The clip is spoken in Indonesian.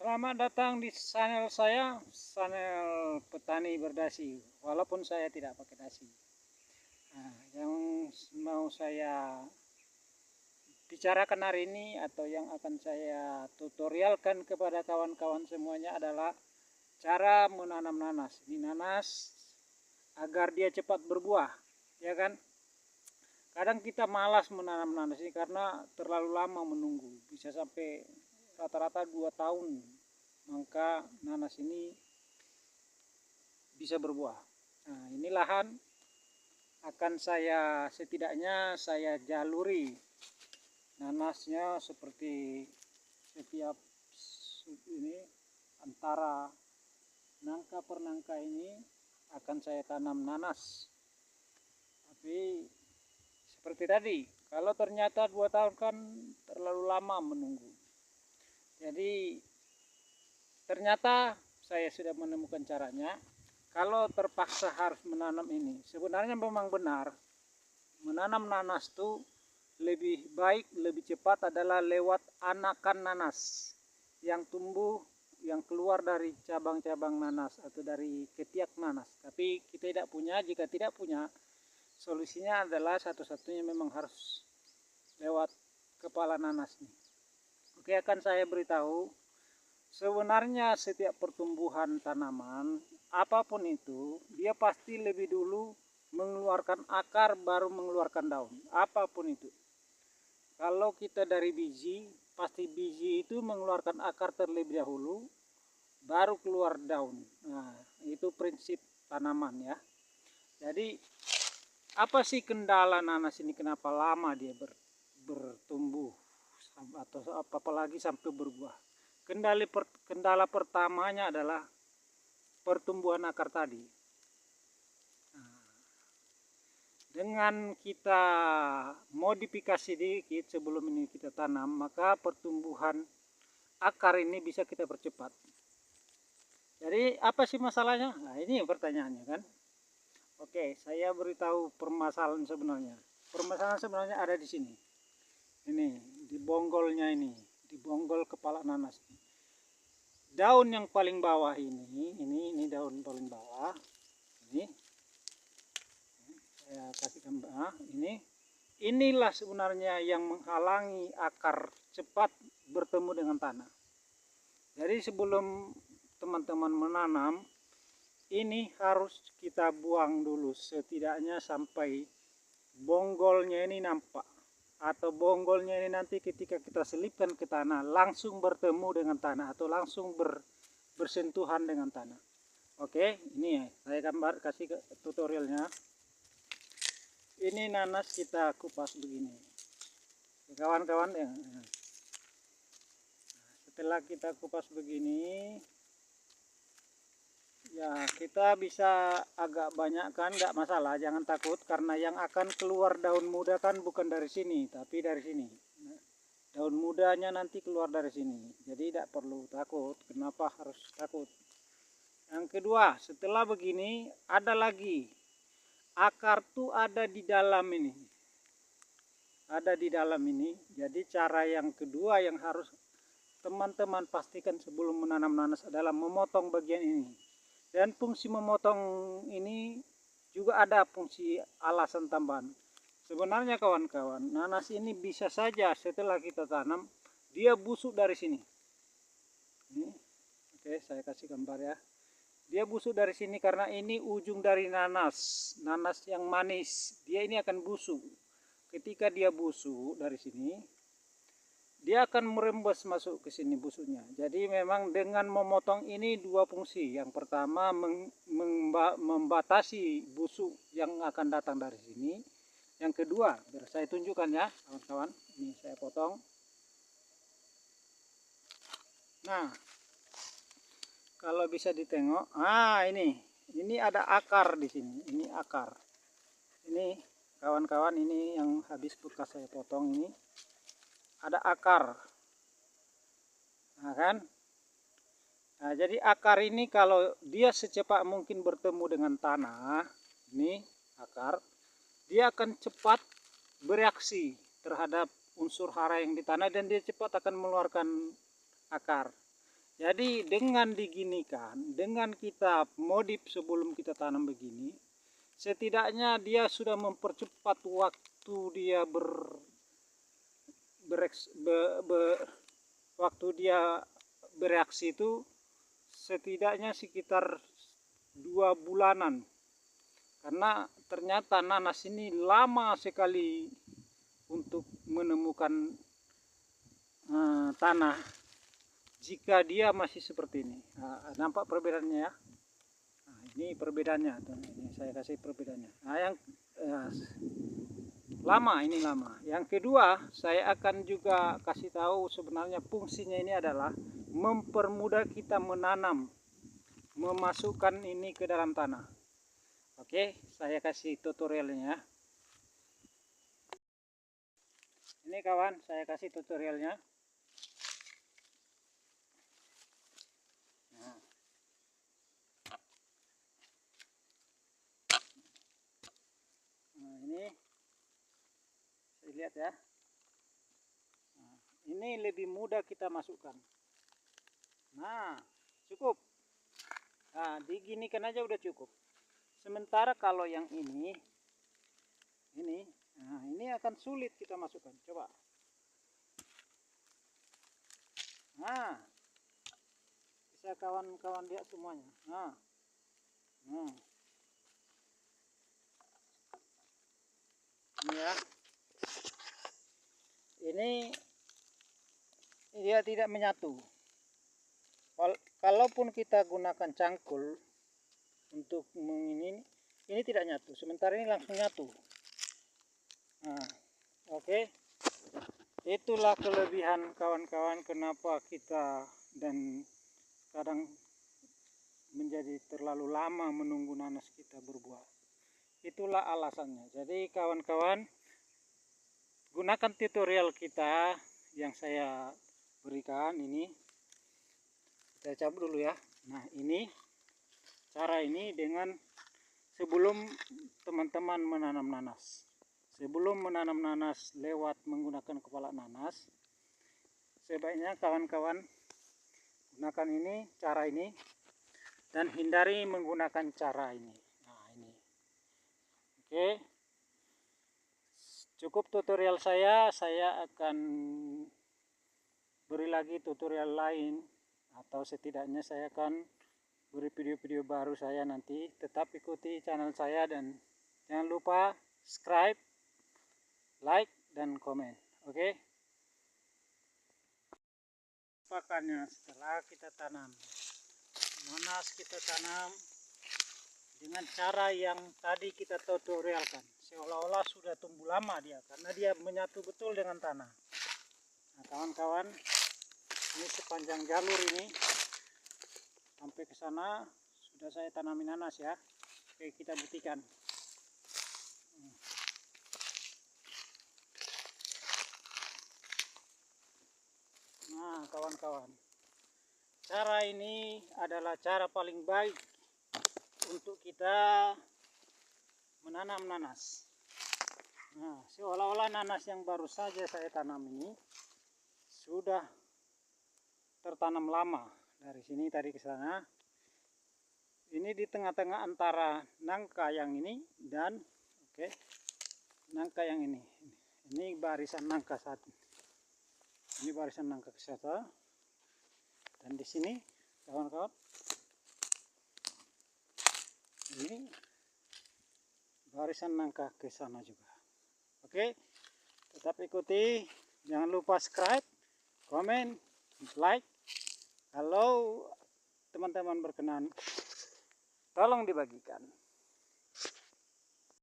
Selamat datang di channel saya, channel Petani Berdasi. Walaupun saya tidak pakai dasi. Nah, yang mau saya bicarakan hari ini atau yang akan saya tutorialkan kepada kawan-kawan semuanya adalah cara menanam nanas. Ini nanas agar dia cepat berbuah, ya kan? Kadang kita malas menanam nanas ini karena terlalu lama menunggu, bisa sampai rata-rata 2 tahun maka nanas ini bisa berbuah. Nah, ini lahan akan setidaknya saya jaluri nanasnya seperti setiap ini antara nangka per nangka ini akan saya tanam nanas. Tapi seperti tadi, kalau ternyata 2 tahun kan terlalu lama menunggu. Jadi ternyata saya sudah menemukan caranya. Kalau terpaksa harus menanam ini, sebenarnya memang benar menanam nanas itu lebih baik, lebih cepat adalah lewat anakan nanas yang tumbuh, yang keluar dari cabang-cabang nanas atau dari ketiak nanas. Tapi kita tidak punya, jika tidak punya, solusinya adalah satu-satunya memang harus lewat kepala nanas nih. Oke, akan saya beritahu. Sebenarnya setiap pertumbuhan tanaman, apapun itu, dia pasti lebih dulu mengeluarkan akar baru mengeluarkan daun. Apapun itu. Kalau kita dari biji, pasti biji itu mengeluarkan akar terlebih dahulu, baru keluar daun. Nah, itu prinsip tanaman ya. Jadi, apa sih kendala nanas ini? Kenapa lama dia bertumbuh atau apalagi sampai berbuah? Kendala pertamanya adalah pertumbuhan akar tadi. Nah, dengan kita modifikasi sedikit sebelum ini kita tanam, maka pertumbuhan akar ini bisa kita percepat. Jadi apa sih masalahnya? Nah, ini pertanyaannya kan. Oke, saya beritahu permasalahan sebenarnya. Permasalahan sebenarnya ada di sini. Ini di bonggolnya ini, di bonggol kepala nanas. Daun yang paling bawah ini daun paling bawah. Ini saya kasih gambar. Inilah sebenarnya yang menghalangi akar cepat bertemu dengan tanah. Jadi sebelum teman-teman menanam, ini harus kita buang dulu setidaknya sampai bonggolnya ini nampak, atau bonggolnya ini nanti ketika kita selipkan ke tanah langsung bertemu dengan tanah atau langsung bersentuhan dengan tanah. Oke, ini saya gambar kasih tutorialnya. Ini nanas kita kupas begini, kawan-kawan ya. Setelah kita kupas begini, ya kita bisa agak banyak kan, nggak masalah, jangan takut karena yang akan keluar daun muda kan bukan dari sini tapi dari sini. Daun mudanya nanti keluar dari sini, jadi tidak perlu takut. Kenapa harus takut? Yang kedua, setelah begini ada lagi akar tuh ada di dalam ini, jadi cara yang kedua yang harus teman-teman pastikan sebelum menanam nanas adalah memotong bagian ini. Dan fungsi memotong ini juga ada fungsi alasan tambahan. Sebenarnya kawan-kawan, nanas ini bisa saja setelah kita tanam dia busuk dari sini. Ini, oke, saya kasih gambar ya. Dia busuk dari sini karena ini ujung dari nanas yang manis. Dia ini akan busuk. Ketika dia busuk dari sini, dia akan merembes masuk ke sini busuknya. Jadi memang dengan memotong ini dua fungsi. Yang pertama membatasi busuk yang akan datang dari sini. Yang kedua, biar saya tunjukkan ya kawan-kawan. Ini saya potong. Nah, kalau bisa ditengok, ini ada akar di sini. Ini akar. Ini kawan-kawan, ini yang habis bekas saya potong ini. Ada akar. Nah kan? Nah, jadi akar ini kalau dia secepat mungkin bertemu dengan tanah, ini akar, dia akan cepat bereaksi terhadap unsur hara yang di tanah dan dia cepat akan mengeluarkan akar. Jadi dengan diginikan, dengan kita modif sebelum kita tanam begini, setidaknya dia sudah mempercepat waktu dia waktu dia bereaksi itu setidaknya sekitar 2 bulanan. Karena ternyata nanas ini lama sekali untuk menemukan tanah jika dia masih seperti ini. Nah, nampak perbedaannya ya. Nah, ini perbedaannya, ini saya kasih perbedaannya. Nah, yang lama, ini lama. Yang kedua, saya akan juga kasih tahu sebenarnya fungsinya ini adalah mempermudah kita menanam, memasukkan ini ke dalam tanah. Oke, saya kasih tutorialnya. Ini kawan, saya kasih tutorialnya. Nah, ini saya lihat ya. Nah, ini lebih mudah kita masukkan. Nah, cukup. Nah, diginikan aja udah cukup. Sementara kalau yang ini, nah ini akan sulit kita masukkan. Coba. Nah, bisa kawan-kawan lihat semuanya. Nah, ini ya. Ini dia tidak menyatu. Kalaupun kita gunakan cangkul untuk ini tidak nyatu. Sementara ini langsung nyatu. Nah, oke. Itulah kelebihan kawan-kawan kenapa kita dan kadang menjadi terlalu lama menunggu nanas kita berbuah. Itulah alasannya. Jadi kawan-kawan, gunakan tutorial kita yang saya berikan ini. Kita cabut dulu ya. Nah, ini cara ini dengan sebelum teman-teman menanam nanas. Sebelum menanam nanas lewat menggunakan kepala nanas, sebaiknya kawan-kawan gunakan ini, cara ini, dan hindari menggunakan cara ini. Nah, ini. Oke. Cukup tutorial saya akan beri lagi tutorial lain, atau setidaknya saya akan beri video-video baru saya nanti. Tetap ikuti channel saya dan jangan lupa subscribe, like, dan komen. Oke. Pakannya setelah kita tanam nanas, kita tanam dengan cara yang tadi kita tutorialkan, seolah-olah sudah tumbuh lama dia karena dia menyatu betul dengan tanah. Nah kawan-kawan, ini sepanjang jalur ini sampai ke sana sudah saya tanami nanas ya. Oke, kita buktikan. Nah kawan-kawan, cara ini adalah cara paling baik untuk kita menanam nanas. Nah, seolah-olah nanas yang baru saja saya tanam ini sudah tertanam lama. Dari sini tadi ke sana. Ini di tengah-tengah antara nangka yang ini dan nangka yang ini. Ini barisan nangka satu. Ini barisan nangka ke sana. Dan di sini kawan-kawan, ini barisan nangka ke sana juga. Oke, tetap ikuti, jangan lupa subscribe, komen, like. Kalau teman-teman berkenan, tolong dibagikan.